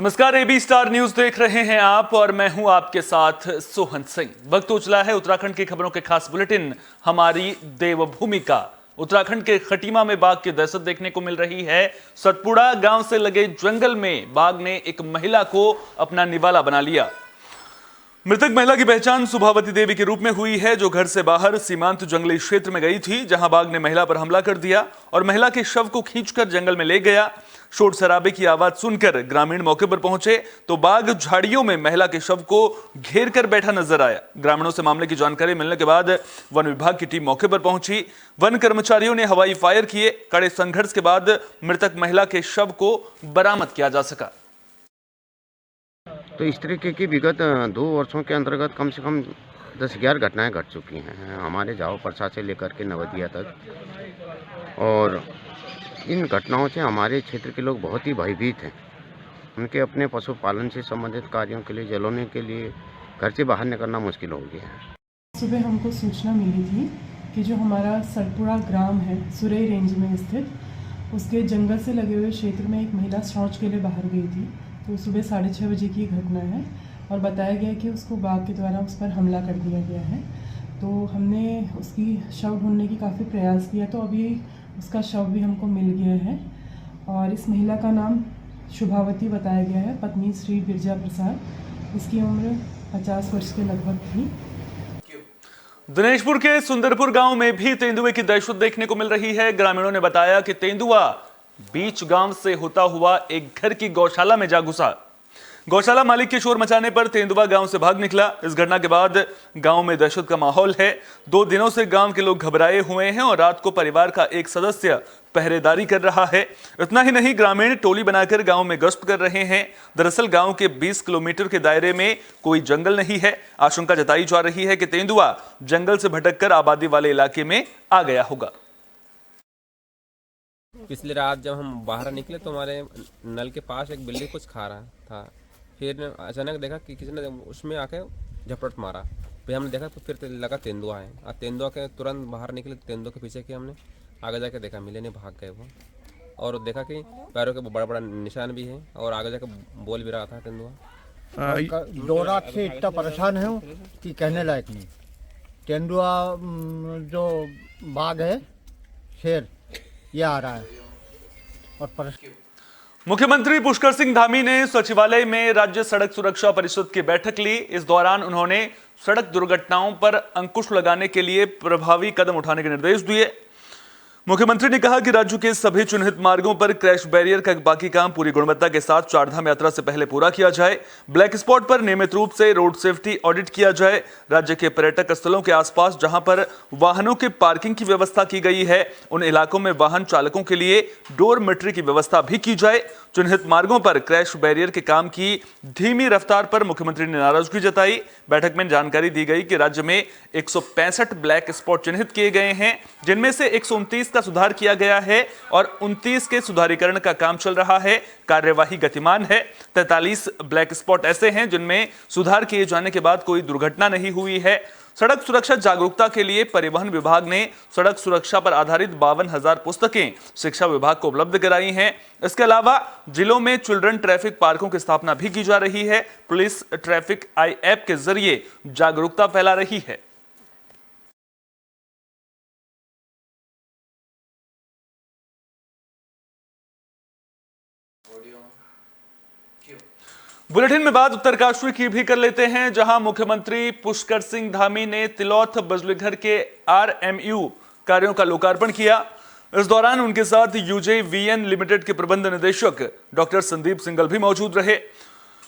नमस्कार, AB star news देख रहे हैं आप और मैं हूं आपके साथ सोहन सिंह। वक्त हो चला है उत्तराखंड की खबरों के खास बुलेटिन हमारी देवभूमि का। उत्तराखंड के खटीमा में बाघ की दहशत देखने को मिल रही है। सतपुड़ा गांव से लगे जंगल में बाघ ने एक महिला को अपना निवाला बना लिया। मृतक महिला की पहचान सुभावती देवी के रूप में हुई है, जो घर से बाहर सीमांत जंगली क्षेत्र में गई थी, जहां बाघ ने महिला पर हमला कर दिया और महिला के शव को खींचकर जंगल में ले गया। शोर शराबे की आवाज सुनकर ग्रामीण मौके पर पहुंचे तो बाघ झाड़ियों में महिला के शव को घेर कर बैठा नजर आया। ग्रामीणों से मामले की जानकारी मिलने के बाद वन विभाग की टीम मौके पर पहुंची। वन कर्मचारियों ने हवाई फायर किए। कड़े संघर्ष के बाद मृतक महिला के शव को बरामद किया जा सका। तो इस तरीके की विगत 2 वर्षों के अंतर्गत कम से कम 10-11 घटनाएं घट चुकी हैं हमारे जाओ परसा से लेकर के नवदिया तक। और इन घटनाओं से हमारे क्षेत्र के लोग बहुत ही भयभीत हैं। उनके अपने पशुपालन से संबंधित कार्यों के लिए, जलने के लिए घर से बाहर निकलना मुश्किल हो गया है। सुबह हमको सूचना मिली थी कि जो हमारा सतपुड़ा ग्राम है सुरई रेंज में स्थित, उसके जंगल से लगे हुए क्षेत्र में एक महिला शौच के लिए बाहर गई थी। तो सुबह 6:30 बजे की घटना है और बताया गया कि उसको बाघ के द्वारा उस पर हमला कर दिया गया है। तो हमने उसकी शव ढूंढने की काफ़ी प्रयास किया, तो अभी उसका शव भी हमको मिल गया है। और इस महिला का नाम शुभावती बताया गया है, पत्नी श्री बिरजा प्रसाद। इसकी उम्र 50 वर्ष के लगभग थी। दिनेशपुर के सुंदरपुर गांव में भी तेंदुए की दहशत देखने को मिल रही है। ग्रामीणों ने बताया कि तेंदुआ बीच गांव से होता हुआ एक घर की गौशाला में जा घुसा। गौशाला मालिक के शोर मचाने पर तेंदुआ गांव से भाग निकला। इस घटना के बाद गांव में दहशत का माहौल है। 2 दिनों से गांव के लोग घबराए हुए हैं और रात को परिवार का एक सदस्य पहरेदारी कर रहा है। इतना ही नहीं, ग्रामीण टोली बनाकर गांव में गश्त कर रहे हैं। दरअसल गांव के 20 किलोमीटर के दायरे में कोई जंगल नहीं है। आशंका जताई जा रही है कि तेंदुआ जंगल से भटककर आबादी वाले इलाके में आ गया होगा। पिछली रात जब हम बाहर निकले तो हमारे नल के पास एक बिल्ली कुछ खा रहा था। फिर अचानक देखा कि किसी ने उसमें आके झपट मारा। फिर हमने देखा तो फिर लगा तेंदुआ है। और तेंदुआ के तुरंत बाहर निकले, तेंदुआ के पीछे किया हमने। आगे जाके देखा मिले नहीं, भाग गए वो। और देखा कि पैरों के बड़ा बड़ा निशान भी है और आगे जाके बोल भी रहा था तेंदुआ। 2 रात से इतना परेशान है कि कहने लायक नहीं। तेंदुआ जो बाघ है, शेर, ये आ रहा है और मुख्यमंत्री पुष्कर सिंह धामी ने सचिवालय में राज्य सड़क सुरक्षा परिषद की बैठक ली। इस दौरान उन्होंने सड़क दुर्घटनाओं पर अंकुश लगाने के लिए प्रभावी कदम उठाने के निर्देश दिए। मुख्यमंत्री ने कहा कि राज्य के सभी चिन्हित मार्गों पर क्रैश बैरियर का बाकी काम पूरी गुणवत्ता के साथ चारधाम यात्रा से पहले पूरा किया जाए। ब्लैक स्पॉट पर नियमित रूप से रोड सेफ्टी ऑडिट किया जाए। राज्य के पर्यटक स्थलों के आसपास जहां पर वाहनों के पार्किंग की व्यवस्था की गई है, उन इलाकों में वाहन चालकों के लिए डोरमेट्री की व्यवस्था भी की जाए। चिन्हित मार्गों पर क्रैश बैरियर के काम की धीमी रफ्तार पर मुख्यमंत्री ने नाराजगी जताई। बैठक में जानकारी दी गई कि राज्य में 165 ब्लैक स्पॉट चिन्हित किए गए हैं, जिनमें से 129 का सुधार किया गया है और 29 के सुधारीकरण का काम चल रहा है। कार्यवाही गतिमान है। 43 ब्लैक स्पॉट ऐसे हैं जिनमें सुधार किए जाने के बाद कोई दुर्घटना नहीं हुई है। सड़क सुरक्षा जागरूकता के लिए परिवहन विभाग ने सड़क सुरक्षा पर आधारित 52,000 पुस्तकें शिक्षा विभाग को उपलब्ध कराई हैं। इसके अलावा जिलों में चिल्ड्रन ट्रैफिक पार्कों की स्थापना भी की जा रही है। पुलिस ट्रैफिक आई ऐप के जरिए जागरूकता फैला रही है। बुलेटिन में बात उत्तरकाशी की भी कर लेते हैं, जहां मुख्यमंत्री पुष्कर सिंह धामी ने तिलौथ बजलीघर के RMU कार्यों का लोकार्पण किया। इस दौरान उनके साथ UJVN लिमिटेड के प्रबंध निदेशक डॉक्टर संदीप सिंगल भी मौजूद रहे।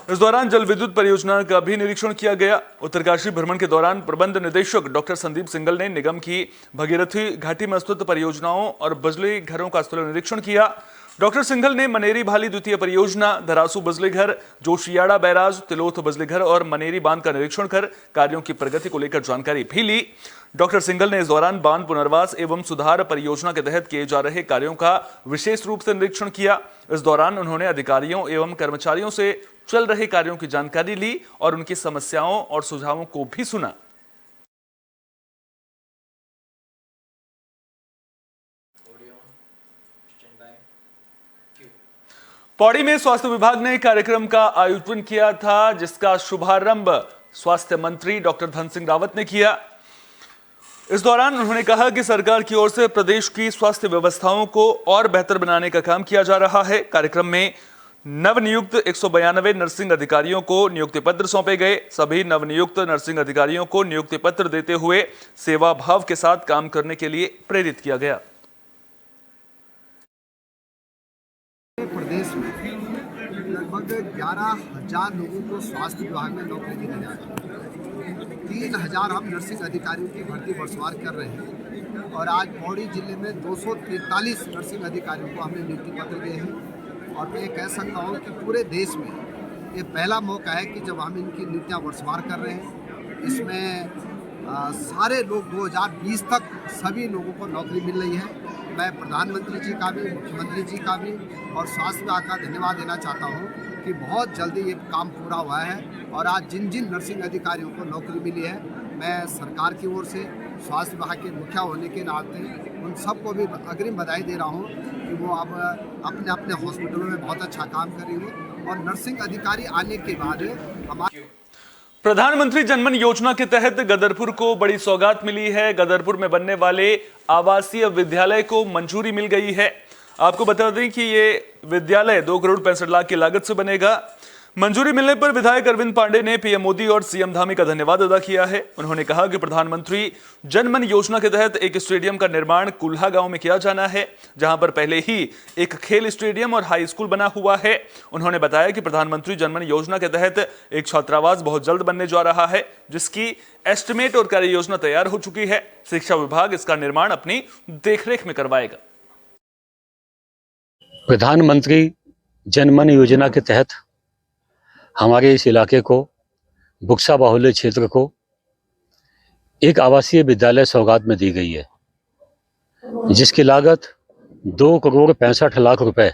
इस दौरान जल विद्युत परियोजना का भी निरीक्षण किया गया। उत्तरकाशी भ्रमण के दौरान प्रबंध निदेशक डॉक्टर संदीप सिंगल ने निगम की भगीरथी घाटी में स्थित परियोजनाओं और बिजली घरों का स्थल निरीक्षण किया। डॉक्टर सिंघल ने मनेरी भाली द्वितीय परियोजना, धरासू बिजली घर, जोशियाड़ा बैराज, तिलोथ बिजली घर और मनेरी बांध का निरीक्षण कर कार्यों की प्रगति को लेकर जानकारी भी ली। डॉक्टर सिंघल ने इस दौरान बांध पुनर्वास एवं सुधार परियोजना के तहत किए जा रहे कार्यों का विशेष रूप से निरीक्षण किया। इस दौरान उन्होंने अधिकारियों एवं कर्मचारियों से चल रहे कार्यों की जानकारी ली और उनकी समस्याओं और सुझावों को भी सुना। पौड़ी में स्वास्थ्य विभाग ने कार्यक्रम का आयोजन किया था, जिसका शुभारंभ स्वास्थ्य मंत्री डॉक्टर धन सिंह रावत ने किया। इस दौरान उन्होंने कहा कि सरकार की ओर से प्रदेश की स्वास्थ्य व्यवस्थाओं को और बेहतर बनाने का काम किया जा रहा है। कार्यक्रम में नवनियुक्त 192 नर्सिंग अधिकारियों को नियुक्ति पत्र सौंपे गए। सभी नवनियुक्त नर्सिंग अधिकारियों को नियुक्ति पत्र देते हुए सेवा भाव के साथ काम करने के लिए प्रेरित किया गया। प्रदेश में लगभग 11,000 लोगों को स्वास्थ्य विभाग में नौकरी दी जा रही है। 3,000 हम नर्सिंग अधिकारियों की भर्ती वर्षवार कर रहे हैं और आज पौड़ी जिले में 243 नर्सिंग अधिकारियों को हमने नियुक्ति पत्र दिए हैं। और मैं ये कह सकता हूँ कि पूरे देश में ये पहला मौका है कि जब हम इनकी नियुक्तियाँ वर्षवार कर रहे हैं। इसमें सारे लोग 2020 तक सभी लोगों को नौकरी मिल रही है। मैं प्रधानमंत्री जी का भी, मुख्यमंत्री जी का भी और स्वास्थ्य विभाग का धन्यवाद देना चाहता हूँ कि बहुत जल्दी ये काम पूरा हुआ है। और आज जिन जिन नर्सिंग अधिकारियों को नौकरी मिली है, मैं सरकार की ओर से स्वास्थ्य विभाग के मुखिया होने के नाते उन सबको भी अग्रिम बधाई दे रहा हूँ कि वो अब अपने अपने हॉस्पिटलों में बहुत अच्छा काम करेंगे। और नर्सिंग अधिकारी आने के बाद हमारे प्रधानमंत्री जनमन योजना के तहत गदरपुर को बड़ी सौगात मिली है। गदरपुर में बनने वाले आवासीय विद्यालय को मंजूरी मिल गई है। आपको बता दें कि ये विद्यालय 2 करोड़ 65 लाख की लागत से बनेगा। मंजूरी मिलने पर विधायक अरविंद पांडे ने पीएम मोदी और सीएम धामी का धन्यवाद अदा किया है। उन्होंने कहा कि प्रधानमंत्री जनमन योजना के तहत एक स्टेडियम का निर्माण कुल्हा गांव में किया जाना है, जहां पर पहले ही एक खेल स्टेडियम और हाई स्कूल बना हुआ है। उन्होंने बताया कि प्रधानमंत्री जनमन योजना के तहत एक छात्रावास बहुत जल्द बनने जा रहा है, जिसकी एस्टिमेट और कार्य योजना तैयार हो चुकी है। शिक्षा विभाग इसका निर्माण अपनी देखरेख में करवाएगा। प्रधानमंत्री जनमन योजना के तहत हमारे इस इलाके को, बुक्सा बाहुल्य क्षेत्र को, एक आवासीय विद्यालय सौगात में दी गई है, जिसकी लागत 2 करोड़ 65 लाख रुपए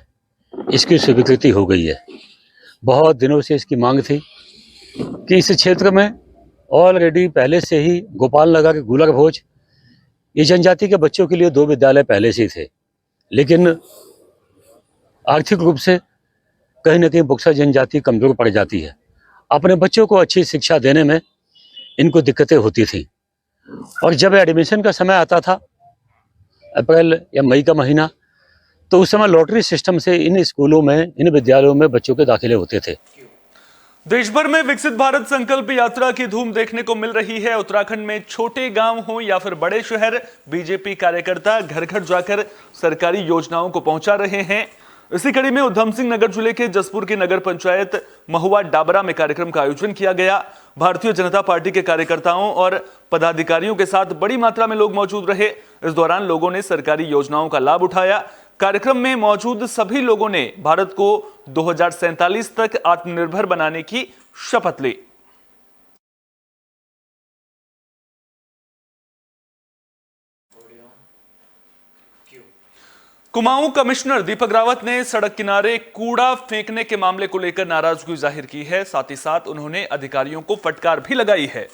इसकी स्वीकृति हो गई है। बहुत दिनों से इसकी मांग थी कि इस क्षेत्र में ऑलरेडी पहले से ही गोपाल नगर, गुलर भोज, ये जनजाति के बच्चों के लिए 2 विद्यालय पहले से थे, लेकिन आर्थिक रूप से कहीं ना कहीं बुक्सा जनजाति कमजोर पड़ जाती है। अपने बच्चों को अच्छी शिक्षा देने में इनको दिक्कतें होती थी। और जब एडमिशन का समय आता था, अप्रैल या मई का महीना, तो उस समय लॉटरी सिस्टम से इन स्कूलों में, इन विद्यालयों में बच्चों के दाखिले होते थे। देश भर में विकसित भारत संकल्प यात्रा की धूम देखने को मिल रही है। उत्तराखंड में छोटे गांव हो या फिर बड़े शहर, बीजेपी कार्यकर्ता घर घर जाकर सरकारी योजनाओं को पहुंचा रहे हैं। इसी कड़ी में उधम सिंह नगर जिले के जसपुर की नगर पंचायत महुआ डाबरा में कार्यक्रम का आयोजन किया गया। भारतीय जनता पार्टी के कार्यकर्ताओं और पदाधिकारियों के साथ बड़ी मात्रा में लोग मौजूद रहे। इस दौरान लोगों ने सरकारी योजनाओं का लाभ उठाया। कार्यक्रम में मौजूद सभी लोगों ने भारत को 2047 तक आत्मनिर्भर बनाने की शपथ ली। कुमाऊं कमिश्नर दीपक रावत ने सड़क किनारे कूड़ा फेंकने के मामले को लेकर नाराजगी जाहिर की है। साथ ही साथ उन्होंने अधिकारियों को फटकार भी लगाई है।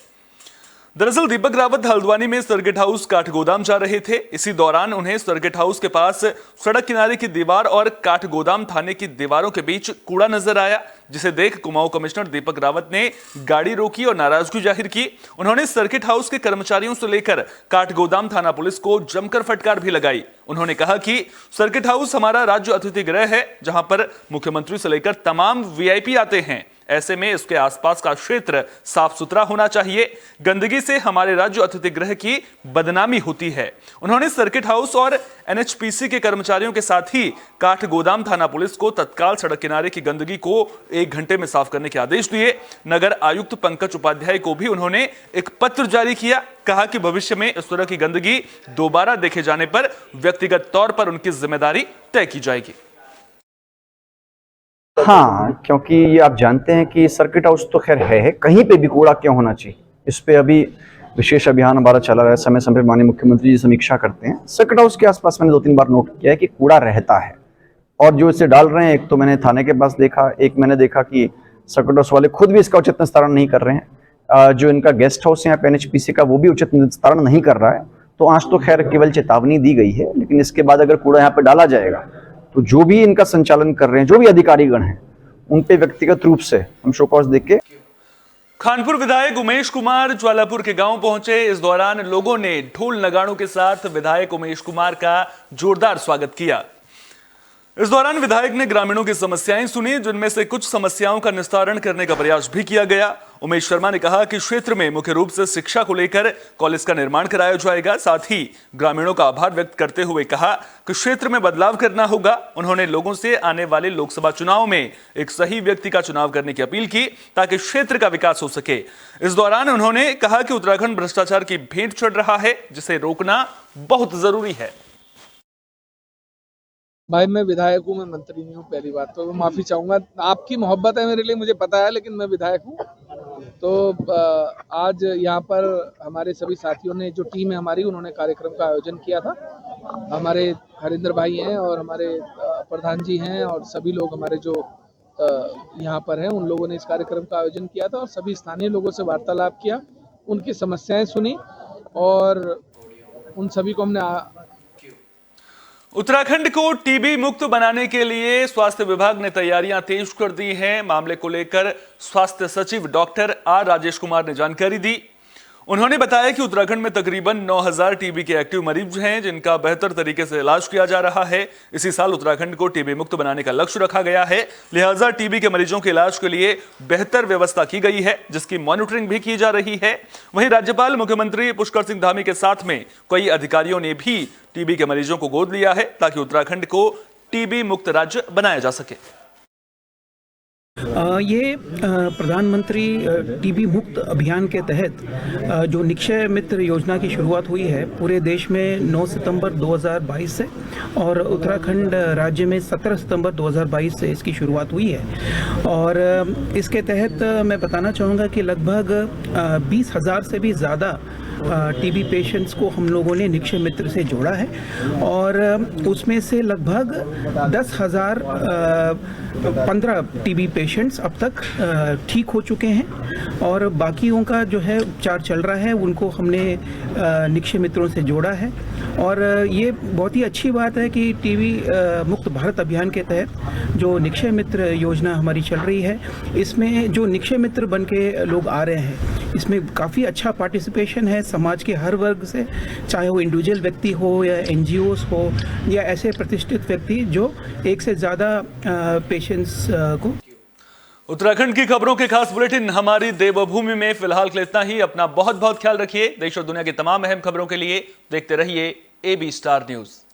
दरअसल दीपक रावत हल्द्वानी में सर्किट हाउस काठगोदाम जा रहे थे। इसी दौरान उन्हें सर्किट हाउस के पास सड़क किनारे की दीवार और काठगोदाम थाने की दीवारों के बीच कूड़ा नजर आया, जिसे देख कुमाऊं कमिश्नर दीपक रावत ने गाड़ी रोकी और नाराजगी जाहिर की। उन्होंने सर्किट हाउस के कर्मचारियों से लेकर काठगोदाम थाना पुलिस को जमकर फटकार भी लगाई। उन्होंने कहा कि सर्किट हाउस हमारा राज्य अतिथि गृह है, जहां पर मुख्यमंत्री से लेकर तमाम वीआईपी आते हैं। ऐसे में इसके आसपास का क्षेत्र साफ सुथरा होना चाहिए। गंदगी से हमारे राज्य अतिथि गृह की बदनामी होती है। उन्होंने सर्किट हाउस और एनएचपीसी के कर्मचारियों के साथ ही काठगोदाम थाना पुलिस को तत्काल सड़क किनारे की गंदगी को 1 घंटे में साफ करने के आदेश दिए। नगर आयुक्त पंकज उपाध्याय को भी उन्होंने एक पत्र जारी किया। कहा कि भविष्य में इस तरह की गंदगी दोबारा देखे जाने पर व्यक्तिगत तौर पर उनकी जिम्मेदारी तय की जाएगी। हाँ, क्योंकि ये आप जानते हैं कि सर्किट हाउस तो खैर है, कहीं पे भी कूड़ा क्यों होना चाहिए, इस पे अभी विशेष अभियान हमारा चला रहा है। समय समय पर माननीय मुख्यमंत्री जी समीक्षा करते हैं। सर्किट हाउस के आसपास मैंने 2-3 बार नोट किया है कि कूड़ा रहता है, और जो इसे डाल रहे हैं, एक तो मैंने थाने के पास देखा, एक मैंने देखा कि सर्किट हाउस वाले खुद भी इसका उचित निस्तारण नहीं कर रहे हैं। जो इनका गेस्ट हाउस है यहाँ पे एनएचपीसी का, वो भी उचित निस्तारण नहीं कर रहा है। तो आज तो खैर केवल चेतावनी दी गई है, लेकिन इसके बाद अगर कूड़ा यहाँ पे डाला जाएगा तो जो भी इनका संचालन कर रहे हैं, जो भी अधिकारीगण हैं, उन पे व्यक्तिगत रूप से हम शो कॉज देख के। खानपुर विधायक उमेश कुमार ज्वालापुर के गांव पहुंचे। इस दौरान लोगों ने ढोल नगाड़ों के साथ विधायक उमेश कुमार का जोरदार स्वागत किया। इस दौरान विधायक ने ग्रामीणों की समस्याएं सुनी, जिनमें से कुछ समस्याओं का निस्तारण करने का प्रयास भी किया गया। उमेश शर्मा ने कहा कि क्षेत्र में मुख्य रूप से शिक्षा को लेकर कॉलेज का निर्माण कराया जाएगा। साथ ही ग्रामीणों का आभार व्यक्त करते हुए कहा कि क्षेत्र में बदलाव करना होगा। उन्होंने लोगों से आने वाले लोकसभा चुनाव में एक सही व्यक्ति का चुनाव करने की अपील की, ताकि क्षेत्र का विकास हो सके। इस दौरान उन्होंने कहा कि उत्तराखंड भ्रष्टाचार की भेंट चढ़ रहा है, जिसे रोकना बहुत जरूरी है। भाई मैं विधायक हूँ, मैं मंत्री नहीं हूँ। पहली बात तो मैं माफ़ी चाहूँगा, आपकी मोहब्बत है मेरे लिए, मुझे पता है, लेकिन मैं विधायक हूँ। तो आज यहाँ पर हमारे सभी साथियों ने, जो टीम है हमारी, उन्होंने कार्यक्रम का आयोजन किया था। हमारे हरिंदर भाई हैं और हमारे प्रधान जी हैं और सभी लोग हमारे जो यहाँ पर हैं, उन लोगों ने इस कार्यक्रम का आयोजन किया था और सभी स्थानीय लोगों से वार्तालाप किया, उनकी समस्याएँ सुनी और उन सभी को हमने। उत्तराखंड को टीबी मुक्त बनाने के लिए स्वास्थ्य विभाग ने तैयारियां तेज कर दी हैं। मामले को लेकर स्वास्थ्य सचिव डॉक्टर आर राजेश कुमार ने जानकारी दी। उन्होंने बताया कि उत्तराखंड में तकरीबन 9000 टीबी के एक्टिव मरीज हैं, जिनका बेहतर तरीके से इलाज किया जा रहा है। इसी साल उत्तराखंड को टीबी मुक्त बनाने का लक्ष्य रखा गया है, लिहाजा टीबी के मरीजों के इलाज के लिए बेहतर व्यवस्था की गई है, जिसकी मॉनिटरिंग भी की जा रही है। वहीं राज्यपाल मुख्यमंत्री पुष्कर सिंह धामी के साथ में कई अधिकारियों ने भी टीबी के मरीजों को गोद लिया है, ताकि उत्तराखंड को टीबी मुक्त राज्य बनाया जा सके। ये प्रधानमंत्री टीबी मुक्त अभियान के तहत जो निक्षय मित्र योजना की शुरुआत हुई है पूरे देश में 9 सितंबर 2022 से, और उत्तराखंड राज्य में 17 सितंबर 2022 से इसकी शुरुआत हुई है। और इसके तहत मैं बताना चाहूँगा कि लगभग 20,000 से भी ज़्यादा टीबी पेशेंट्स को हम लोगों ने निक्षय मित्र से जोड़ा है, और उसमें से लगभग 10,015 टीबी पेशेंट्स अब तक ठीक हो चुके हैं, और बाकियों का जो है उपचार चल रहा है, उनको हमने निक्षय मित्रों से जोड़ा है। और ये बहुत ही अच्छी बात है कि टीबी मुक्त भारत अभियान के तहत जो निक्षय मित्र योजना हमारी चल रही है, इसमें जो निक्षय मित्र बन के लोग आ रहे हैं, इसमें काफ़ी अच्छा पार्टिसिपेशन है समाज के हर वर्ग से, चाहे वो इंडिविजुअल व्यक्ति हो या NGOs हो या ऐसे प्रतिष्ठित व्यक्ति जो एक से ज़्यादा पेशेंट्स को। उत्तराखंड की खबरों के खास बुलेटिन हमारी देवभूमि में फिलहाल के लिए इतना ही। अपना बहुत बहुत ख्याल रखिए। देश और दुनिया की तमाम अहम खबरों के लिए देखते रहिए AB स्टार न्यूज़।